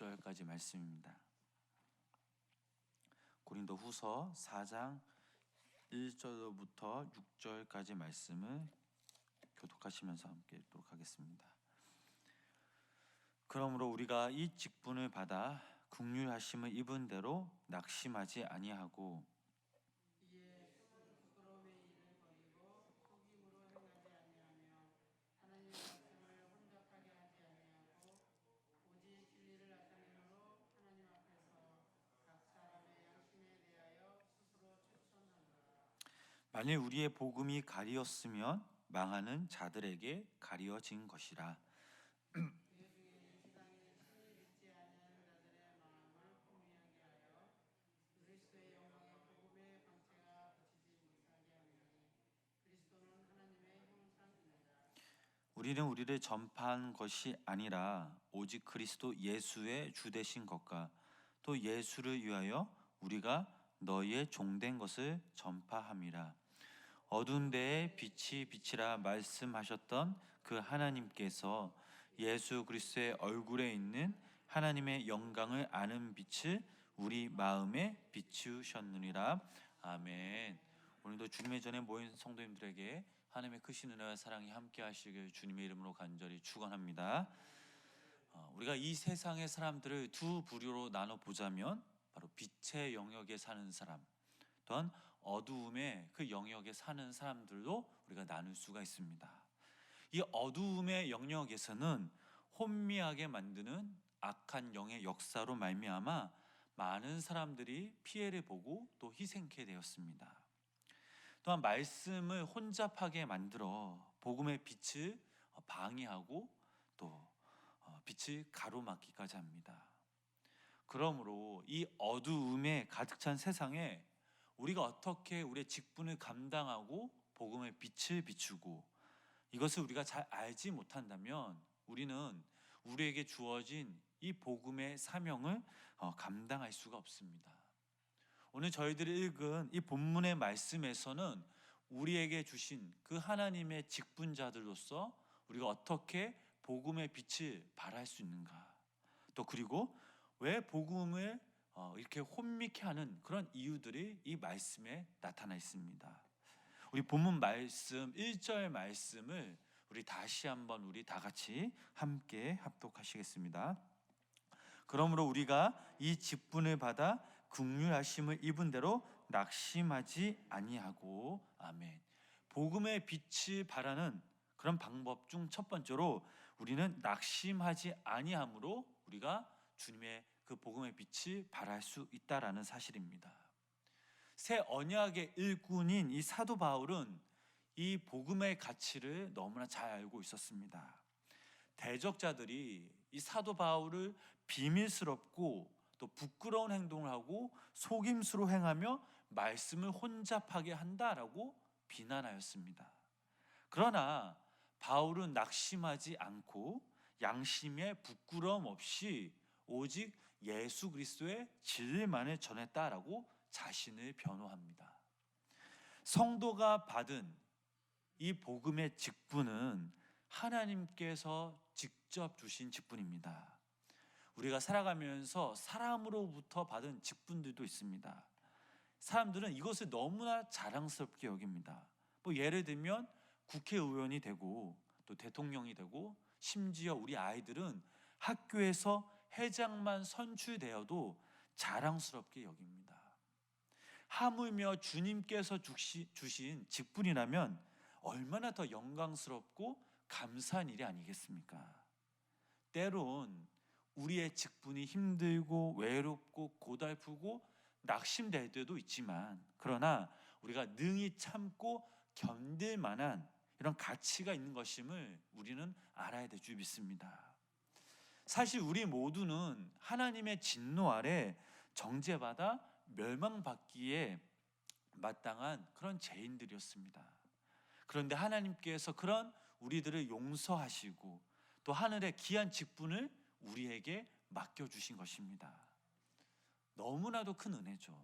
6절까지 말씀입니다. 고린도후서 4장 1절부터 6절까지 말씀을 교독하시면서 함께 읽도록 하겠습니다. 그러므로 우리가 이 직분을 받아 긍휼하심을 입은 대로 낙심하지 아니하고 이에 부끄러움의 일을 버리고 속임으로 행하지 아니하며 하나님의 말씀을 혼잡하게 하지 아니하고 오직 진리를 나타내므로 하나님 앞에서 각 사람의 양심에 대하여 스스로 최선하노라. 만일 우리의 복음이 가리었으면 망하는 자들에게 가리어진 것이라. 그의 중에 이 세상에 신을 믿지 않은 자들의 마음을 혼미하게 하여 그리스도의 영광의 복음의 광채가 비치지 못하게 하느니 그리스도는 하나님의 형상입니다. 우리는 우리를 전파한 것이 아니라 오직 그리스도 예수의 주 되신 것과 또 예수를 위하여 우리가 너희의 종된 것을 전파함이라. 어두운 데에 빛이 비치라 말씀하셨던 그 하나님께서 예수 그리스도의 얼굴에 있는 하나님의 영광을 아는 빛을 우리 마음에 비추셨느니라. 아멘. 오늘도 주님의 전에 모인 성도님들에게 하나님의 크신 은혜와 사랑이 함께 하시길 주님의 이름으로 간절히 축원합니다. 우리가 이 세상의 사람들을 두 부류로 나눠 보자면 바로 빛의 영역에 사는 사람, 또한 어두움의 그 영역에 사는 사람들도 우리가 나눌 수가 있습니다. 이 어두움의 영역에서는 혼미하게 만드는 악한 영의 역사로 말미암아 많은 사람들이 피해를 보고 또 희생케 되었습니다. 또한 말씀을 혼잡하게 만들어 복음의 빛을 방해하고 또 빛을 가로막기까지 합니다. 그러므로 이 어두움에 가득 찬 세상에 우리가 어떻게 우리의 직분을 감당하고 복음의 빛을 비추고 이것을 우리가 잘 알지 못한다면 우리는 우리에게 주어진 이 복음의 사명을 감당할 수가 없습니다. 오늘 저희들이 읽은 이 본문의 말씀에서는 우리에게 주신 그 하나님의 직분자들로서 우리가 어떻게 복음의 빛을 발할 수 있는가, 또 그리고 왜 복음을 이렇게 혼미케 하는 그런 이유들이 이 말씀에 나타나 있습니다. 우리 본문 말씀 1절 말씀을 우리 다시 한번 우리 다 같이 함께 합독하시겠습니다. 그러므로 우리가 이 직분을 받아 긍휼하심을 입은 대로 낙심하지 아니하고. 아멘. 복음의 빛을 발하는 그런 방법 중 첫 번째로 우리는 낙심하지 아니함으로 우리가 주님의 그 복음의 빛을 발할 수 있다라는 사실입니다. 새 언약의 일꾼인 이 사도 바울은 이 복음의 가치를 너무나 잘 알고 있었습니다. 대적자들이 이 사도 바울을 비밀스럽고 또 부끄러운 행동을 하고 속임수로 행하며 말씀을 혼잡하게 한다라고 비난하였습니다. 그러나 바울은 낙심하지 않고 양심에 부끄러움 없이 오직 예수 그리스도의 진리만을 전했다라고 자신을 변호합니다. 성도가 받은 이 복음의 직분은 하나님께서 직접 주신 직분입니다. 우리가 살아가면서 사람으로부터 받은 직분들도 있습니다. 사람들은 이것을 너무나 자랑스럽게 여깁니다. 예를 들면 국회의원이 되고 또 대통령이 되고 심지어 우리 아이들은 학교에서 회장만 선출되어도 자랑스럽게 여깁니다. 하물며 주님께서 주신 직분이라면 얼마나 더 영광스럽고 감사한 일이 아니겠습니까? 때론 우리의 직분이 힘들고 외롭고 고달프고 낙심될 때도 있지만, 그러나 우리가 능히 참고 견딜 만한 이런 가치가 있는 것임을 우리는 알아야 될 줄 믿습니다. 사실 우리 모두는 하나님의 진노 아래 정죄받아 멸망받기에 마땅한 그런 죄인들이었습니다. 그런데 하나님께서 그런 우리들을 용서하시고 또 하늘의 귀한 직분을 우리에게 맡겨주신 것입니다. 너무나도 큰 은혜죠.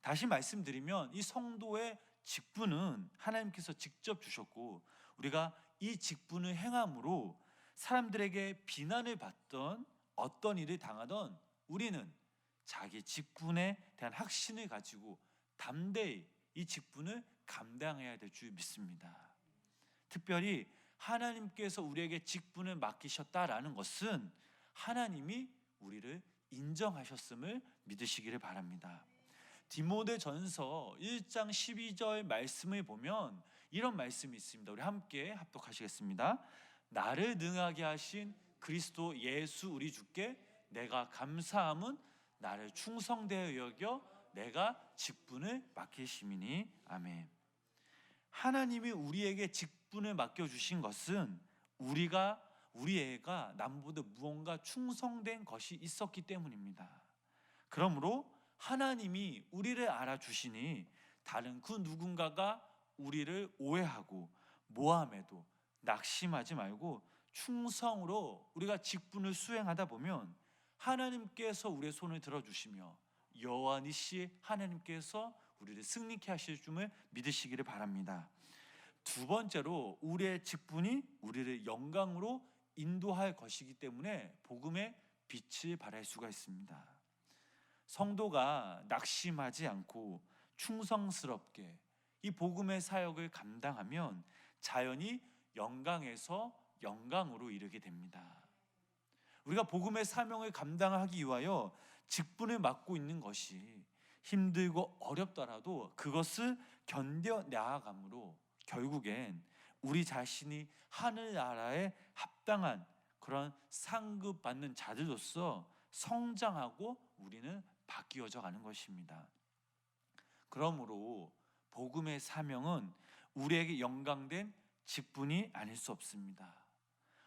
다시 말씀드리면 이 성도의 직분은 하나님께서 직접 주셨고, 우리가 이 직분을 행함으로 사람들에게 비난을 받던 어떤 일을 당하던 우리는 자기 직분에 대한 확신을 가지고 담대히 이 직분을 감당해야 될 줄 믿습니다. 특별히 하나님께서 우리에게 직분을 맡기셨다라는 것은 하나님이 우리를 인정하셨음을 믿으시기를 바랍니다. 디모데전서 1장 12절 말씀을 보면 이런 말씀이 있습니다. 우리 함께 합독하시겠습니다. 나를 능하게 하신 그리스도 예수 우리 주께 내가 감사함은 나를 충성되어 여겨 내가 직분을 맡기심이니. 아멘. 하나님이 우리에게 직분을 맡겨주신 것은 우리 애가 남보다 무언가 충성된 것이 있었기 때문입니다. 그러므로 하나님이 우리를 알아주시니 다른 그 누군가가 우리를 오해하고 모함해도 낙심하지 말고 충성으로 우리가 직분을 수행하다 보면 하나님께서 우리의 손을 들어주시며 여호와 니시 하나님께서 우리를 승리케 하실 줄을 믿으시기를 바랍니다. 두 번째로 우리의 직분이 우리를 영광으로 인도할 것이기 때문에 복음의 빛을 발할 수가 있습니다. 성도가 낙심하지 않고 충성스럽게 이 복음의 사역을 감당하면 자연히 영광에서 영광으로 이르게 됩니다. 우리가 복음의 사명을 감당하기 위하여 직분을 맡고 있는 것이 힘들고 어렵더라도 그것을 견뎌 나아감으로 결국엔 우리 자신이 하늘나라에 합당한 그런 상급받는 자들로서 성장하고 우리는 바뀌어져 가는 것입니다. 그러므로 복음의 사명은 우리에게 영광된 직분이 아닐 수 없습니다.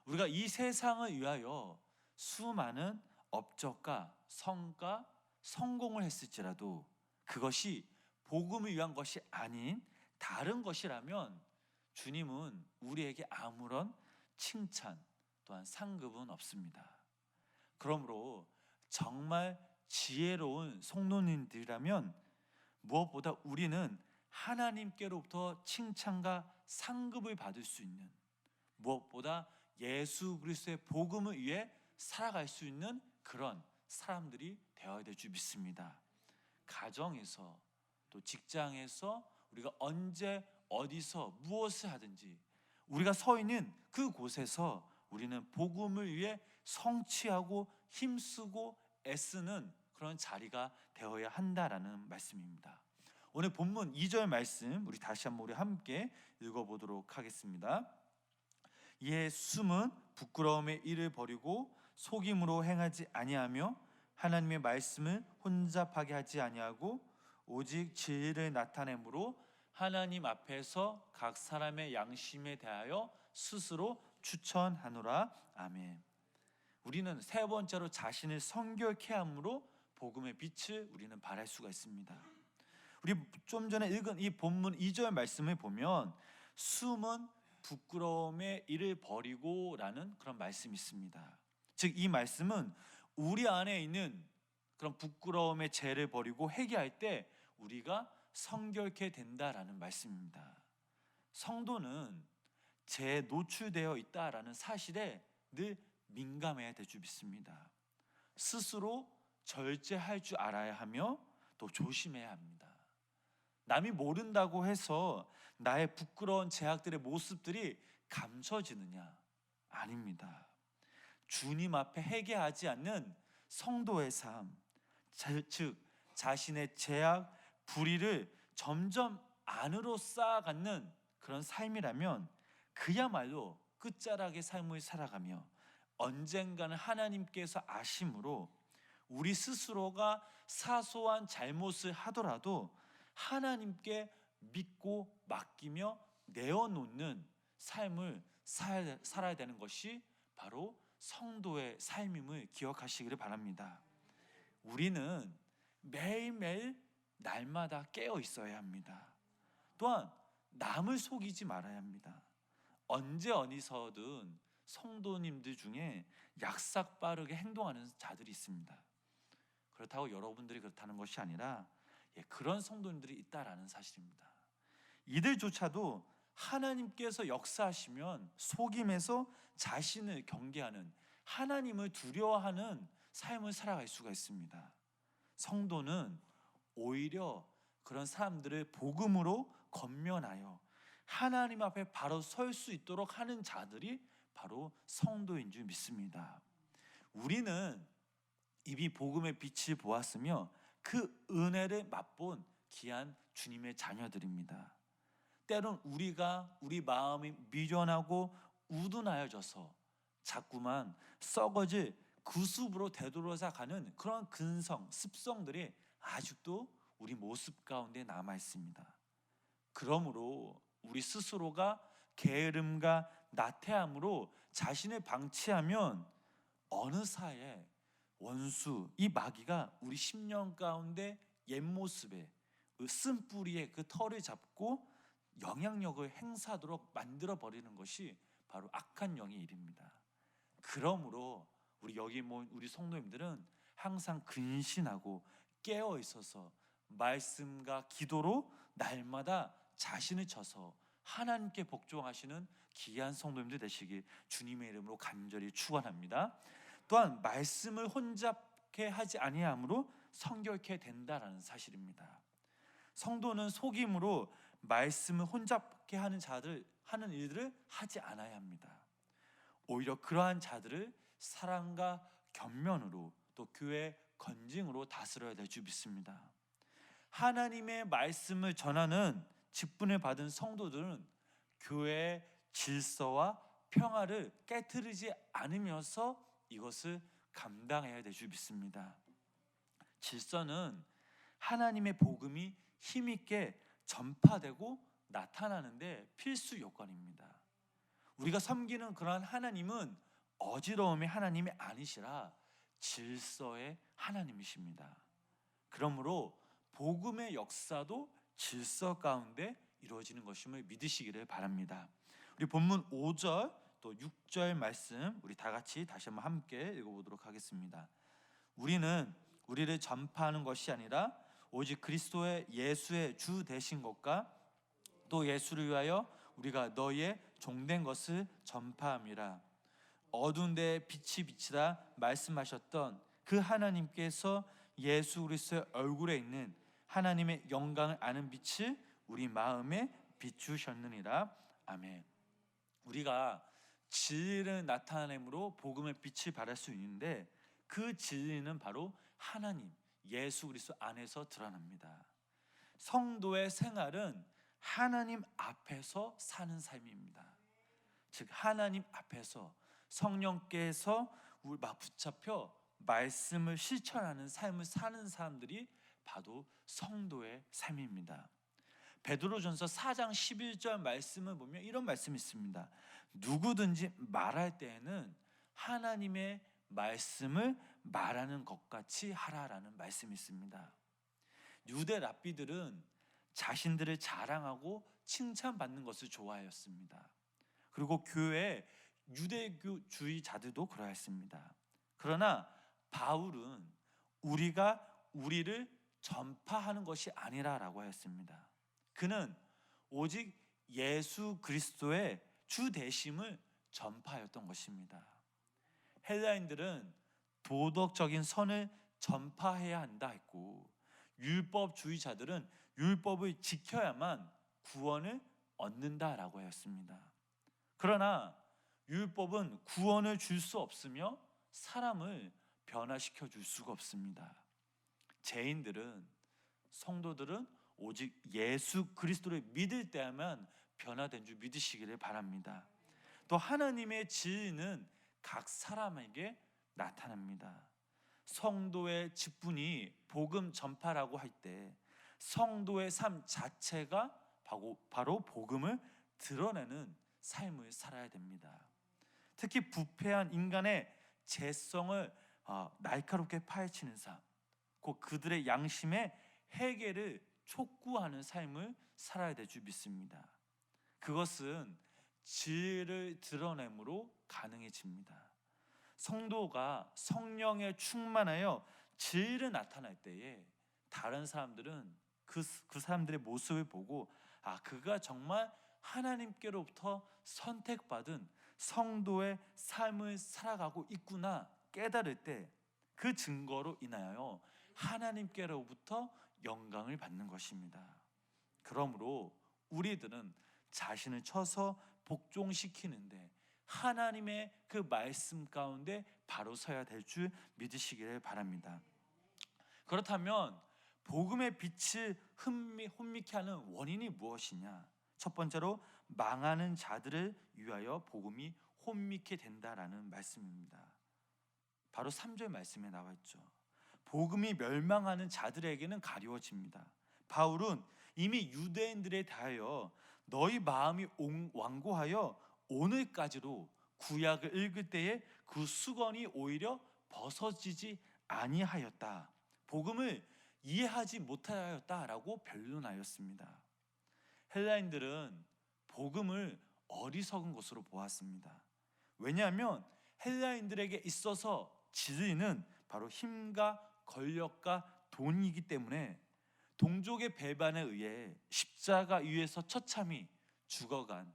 우리가 이 세상을 위하여 수많은 업적과 성과, 성공을 했을지라도 그것이 복음을 위한 것이 아닌 다른 것이라면 주님은 우리에게 아무런 칭찬 또한 상급은 없습니다. 그러므로 정말 지혜로운 성도님들이라면 무엇보다 우리는 하나님께로부터 칭찬과 상급을 받을 수 있는, 무엇보다 예수 그리스도의 복음을 위해 살아갈 수 있는 그런 사람들이 되어야 될 줄 믿습니다. 가정에서 또 직장에서 우리가 언제 어디서 무엇을 하든지 우리가 서 있는 그곳에서 우리는 복음을 위해 성취하고 힘쓰고 애쓰는 그런 자리가 되어야 한다라는 말씀입니다. 오늘 본문 2절 말씀 우리 다시 한번 우리 함께 읽어보도록 하겠습니다. 이에 숨은 부끄러움의 일을 버리고 속임으로 행하지 아니하며 하나님의 말씀을 혼잡하게 하지 아니하고 오직 진리를 나타내므로 하나님 앞에서 각 사람의 양심에 대하여 스스로 추천하노라. 아멘. 우리는 세 번째로 자신을 성결케 함으로 복음의 빛을 우리는 발할 수가 있습니다. 우리 좀 전에 읽은 이 본문 2절 말씀을 보면 숨은 부끄러움의 일을 버리고 라는 그런 말씀이 있습니다. 즉 이 말씀은 우리 안에 있는 그런 부끄러움의 죄를 버리고 회개할 때 우리가 성결케 된다라는 말씀입니다. 성도는 죄에 노출되어 있다라는 사실에 늘 민감해야 될 줄 믿습니다. 스스로 절제할 줄 알아야 하며 또 조심해야 합니다. 남이 모른다고 해서 나의 부끄러운 죄악들의 모습들이 감춰지느냐? 아닙니다. 주님 앞에 회개하지 않는 성도의 삶, 즉 자신의 죄악, 불의를 점점 안으로 쌓아가는 그런 삶이라면 그야말로 끝자락의 삶을 살아가며 언젠가는 하나님께서 아심으로 우리 스스로가 사소한 잘못을 하더라도 하나님께 믿고 맡기며 내어놓는 삶을 살아야 되는 것이 바로 성도의 삶임을 기억하시기를 바랍니다. 우리는 매일매일 날마다 깨어 있어야 합니다. 또한 남을 속이지 말아야 합니다. 언제 어디서든 성도님들 중에 약삭 빠르게 행동하는 자들이 있습니다. 그렇다고 여러분들이 그렇다는 것이 아니라 그런 성도님들이 있다라는 사실입니다. 이들조차도 하나님께서 역사하시면 속임에서 자신을 경계하는 하나님을 두려워하는 삶을 살아갈 수가 있습니다. 성도는 오히려 그런 사람들을 복음으로 권면하여 하나님 앞에 바로 설 수 있도록 하는 자들이 바로 성도인 줄 믿습니다. 우리는 이미 복음의 빛을 보았으며 그 은혜를 맛본 귀한 주님의 자녀들입니다. 때론 우리 마음이 미련하고 우둔하여져서 자꾸만 썩어질 구습으로 되돌아가는 그런 근성, 습성들이 아직도 우리 모습 가운데 남아 있습니다. 그러므로 우리 스스로가 게으름과 나태함으로 자신을 방치하면 어느 사이에 원수, 이 마귀가 우리 심령 가운데 옛 모습에 쓴뿌리에 그 털을 잡고 영향력을 행사하도록 만들어 버리는 것이 바로 악한 영의 일입니다. 그러므로 우리 성도님들은 항상 근신하고 깨어 있어서 말씀과 기도로 날마다 자신을 쳐서 하나님께 복종하시는 귀한 성도님들 되시길 주님의 이름으로 간절히 축원합니다. 또한 말씀을 혼잡케 하지 아니함으로 성결케 된다라는 사실입니다. 성도는 속임으로 말씀을 혼잡케 하는 일들을 하지 않아야 합니다. 오히려 그러한 자들을 사랑과 견면으로 또 교회의 건징으로 다스려야 될 줄 믿습니다. 하나님의 말씀을 전하는 직분을 받은 성도들은 교회의 질서와 평화를 깨트리지 않으면서 이것을 감당해야 될 줄 믿습니다. 질서는 하나님의 복음이 힘있게 전파되고 나타나는데 필수 요건입니다. 우리가 섬기는 그러한 하나님은 어지러움의 하나님이 아니시라 질서의 하나님이십니다. 그러므로 복음의 역사도 질서 가운데 이루어지는 것임을 믿으시기를 바랍니다. 우리 본문 5절 또 6절 말씀 우리 다 같이 다시 한번 함께 읽어보도록 하겠습니다. 우리는 우리를 전파하는 것이 아니라 오직 그리스도의 예수의 주 되신 것과 또 예수를 위하여 우리가 너희의 종된 것을 전파함이라. 어두운 데에 빛이 비치다 말씀하셨던 그 하나님께서 예수 그리스도의 얼굴에 있는 하나님의 영광을 아는 빛을 우리 마음에 비추셨느니라. 아멘. 우리가 진리를 나타내므로 복음의 빛을 발할 수 있는데 그 진리는 바로 하나님 예수 그리스도 안에서 드러납니다. 성도의 생활은 하나님 앞에서 사는 삶입니다. 즉 하나님 앞에서 성령께서 우리 막 붙잡혀 말씀을 실천하는 삶을 사는 사람들이 바로 성도의 삶입니다. 베드로전서 4장 11절 말씀을 보면 이런 말씀이 있습니다. 누구든지 말할 때에는 하나님의 말씀을 말하는 것 같이 하라라는 말씀이 있습니다. 유대 랍비들은 자신들을 자랑하고 칭찬받는 것을 좋아하였습니다. 그리고 교회 유대교주의자들도 그러했습니다. 그러나 바울은 우리가 우리를 전파하는 것이 아니라라고 하였습니다. 그는 오직 예수 그리스도의 주 되심을 전파하였던 것입니다. 헬라인들은 도덕적인 선을 전파해야 한다 했고 율법주의자들은 율법을 지켜야만 구원을 얻는다라고 하였습니다. 그러나 율법은 구원을 줄 수 없으며 사람을 변화시켜 줄 수가 없습니다. 죄인들은 성도들은 오직 예수 그리스도를 믿을 때만 변화된 줄 믿으시기를 바랍니다. 또 하나님의 진리는 각 사람에게 나타납니다. 성도의 직분이 복음 전파라고 할 때 성도의 삶 자체가 바로 복음을 드러내는 삶을 살아야 됩니다. 특히 부패한 인간의 죄성을 날카롭게 파헤치는 삶, 곧 그들의 양심의 해결을 촉구하는 삶을 살아야 될 줄 믿습니다. 그것은 진리를 드러내므로 가능해집니다. 성도가 성령에 충만하여 진리를 나타날 때에 다른 사람들은 그 사람들의 모습을 보고 그가 정말 하나님께로부터 선택받은 성도의 삶을 살아가고 있구나 깨달을 때 그 증거로 인하여 하나님께로부터 영광을 받는 것입니다. 그러므로 우리들은 자신을 쳐서 복종시키는데 하나님의 그 말씀 가운데 바로 서야 될 줄 믿으시기를 바랍니다. 그렇다면 복음의 빛을 혼미케 하는 원인이 무엇이냐? 첫 번째로 망하는 자들을 위하여 복음이 혼미케 된다라는 말씀입니다. 바로 3절 말씀에 나와 있죠. 복음이 멸망하는 자들에게는 가려워집니다. 바울은 이미 유대인들에 대하여 너희 마음이 완고하여 오늘까지도 구약을 읽을 때에 그 수건이 오히려 벗어지지 아니하였다. 복음을 이해하지 못하였다라고 변론하였습니다. 헬라인들은 복음을 어리석은 것으로 보았습니다. 왜냐하면 헬라인들에게 있어서 진리는 바로 힘과 권력과 돈이기 때문에 동족의 배반에 의해 십자가 위에서 처참히 죽어간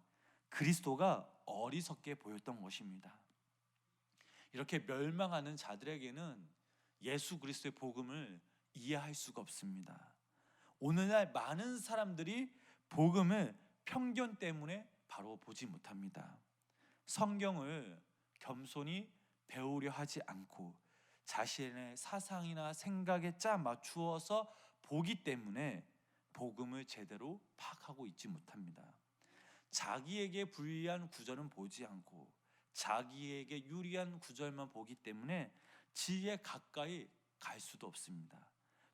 그리스도가 어리석게 보였던 것입니다. 이렇게 멸망하는 자들에게는 예수 그리스도의 복음을 이해할 수가 없습니다. 오늘날 많은 사람들이 복음을 편견 때문에 바로 보지 못합니다. 성경을 겸손히 배우려 하지 않고 자신의 사상이나 생각에 짜 맞추어서 보기 때문에 복음을 제대로 파악하고 있지 못합니다. 자기에게 불리한 구절은 보지 않고 자기에게 유리한 구절만 보기 때문에 지혜에 가까이 갈 수도 없습니다.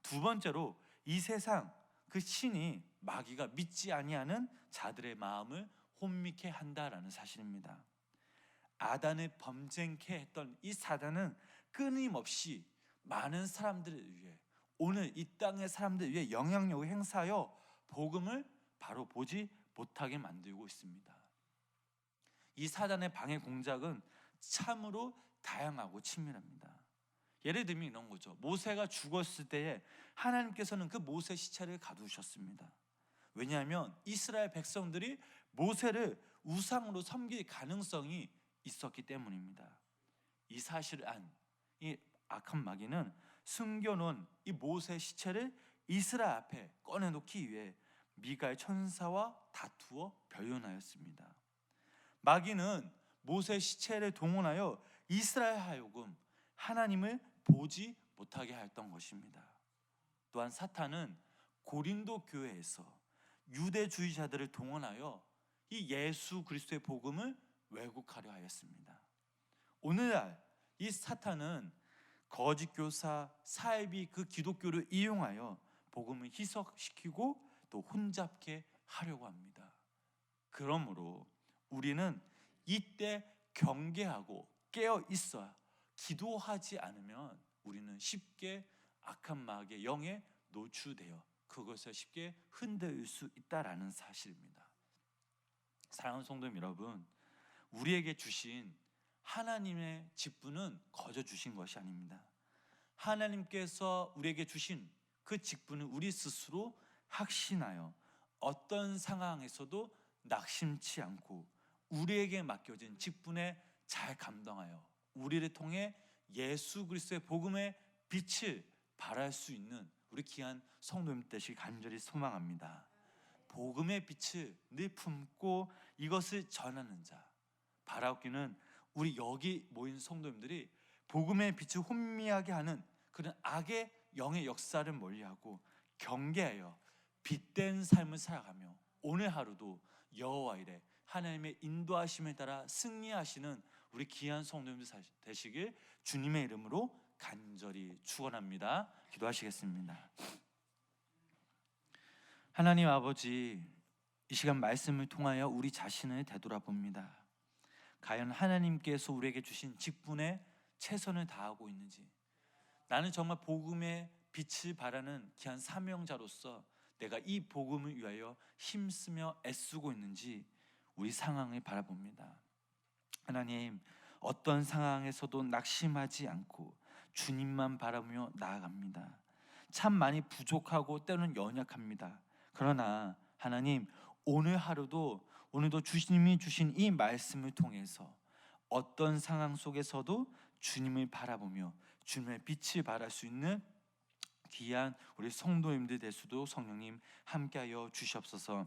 두 번째로 이 세상 그 신이 마귀가 믿지 아니하는 자들의 마음을 혼미케 한다라는 사실입니다. 아단을 범죄케 했던 이 사단은 끊임없이 많은 사람들을 위해 오늘 이 땅의 사람들을 위해 영향력을 행사하여 복음을 바로 보지 못하게 만들고 있습니다. 이 사단의 방해 공작은 참으로 다양하고 치밀합니다. 예를 들면 이런 거죠. 모세가 죽었을 때에 하나님께서는 그 모세 시체를 가두셨습니다. 왜냐하면 이스라엘 백성들이 모세를 우상으로 섬길 가능성이 있었기 때문입니다. 이 사실을 안 이 악한 마귀는 숨겨놓은 이 모세 시체를 이스라엘 앞에 꺼내놓기 위해 미가엘 천사와 다투어 변론하였습니다. 마귀는 모세 시체를 동원하여 이스라엘 하여금 하나님을 보지 못하게 했던 것입니다. 또한 사탄은 고린도 교회에서 유대주의자들을 동원하여 이 예수 그리스도의 복음을 왜곡하려 하였습니다. 오늘날 이 사탄은 거짓 교사, 사이비 그 기독교를 이용하여 복음을 희석시키고 또 혼잡게 하려고 합니다. 그러므로 우리는 이때 경계하고 깨어 있어야 기도하지 않으면 우리는 쉽게 악한 마귀의 영에 노출되어 그것을 쉽게 흔들 수 있다라는 사실입니다. 사랑하는 성도님 여러분, 우리에게 주신 하나님의 직분은 거저 주신 것이 아닙니다. 하나님께서 우리에게 주신 그 직분은 우리 스스로 확신하여 어떤 상황에서도 낙심치 않고 우리에게 맡겨진 직분에 잘 감당하여 우리를 통해 예수 그리스도의 복음의 빛을 발할 수 있는 우리 귀한 성도님 되시길 간절히 소망합니다. 복음의 빛을 늘 품고 이것을 전하는 자, 바라옵기는 우리 여기 모인 성도님들이 복음의 빛을 혼미하게 하는 그런 악의 영의 역사를 멀리하고 경계하여 빛된 삶을 살아가며 오늘 하루도 여호와 이레 하나님의 인도하심에 따라 승리하시는 우리 귀한 성도님들 되시길 주님의 이름으로 간절히 축원합니다. 기도하시겠습니다. 하나님 아버지, 이 시간 말씀을 통하여 우리 자신을 되돌아봅니다. 과연 하나님께서 우리에게 주신 직분에 최선을 다하고 있는지, 나는 정말 복음의 빛을 발하는 귀한 사명자로서 내가 이 복음을 위하여 힘쓰며 애쓰고 있는지 우리 상황을 바라봅니다. 하나님, 어떤 상황에서도 낙심하지 않고 주님만 바라보며 나아갑니다. 참 많이 부족하고 때로는 연약합니다. 그러나 하나님, 오늘도 주님이 주신 이 말씀을 통해서 어떤 상황 속에서도 주님을 바라보며 주님의 빛을 발할 수 있는 귀한 우리 성도님들 되수도 성령님 함께하여 주시옵소서.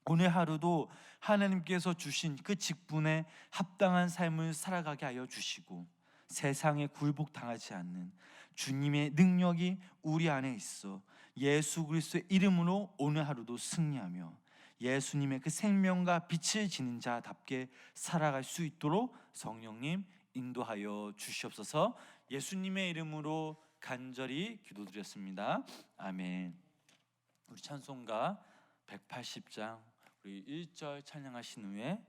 오늘 하루도 하나님께서 주신 그 직분에 합당한 삶을 살아가게 하여 주시고 세상에 굴복당하지 않는 주님의 능력이 우리 안에 있어 예수 그리스도의 이름으로 오늘 하루도 승리하며 예수님의 그 생명과 빛을 지닌 자답게 살아갈 수 있도록 성령님 인도하여 주시옵소서. 예수님의 이름으로 간절히 기도드렸습니다. 아멘. 우리 찬송가 180장 우리 1절 찬양하신 후에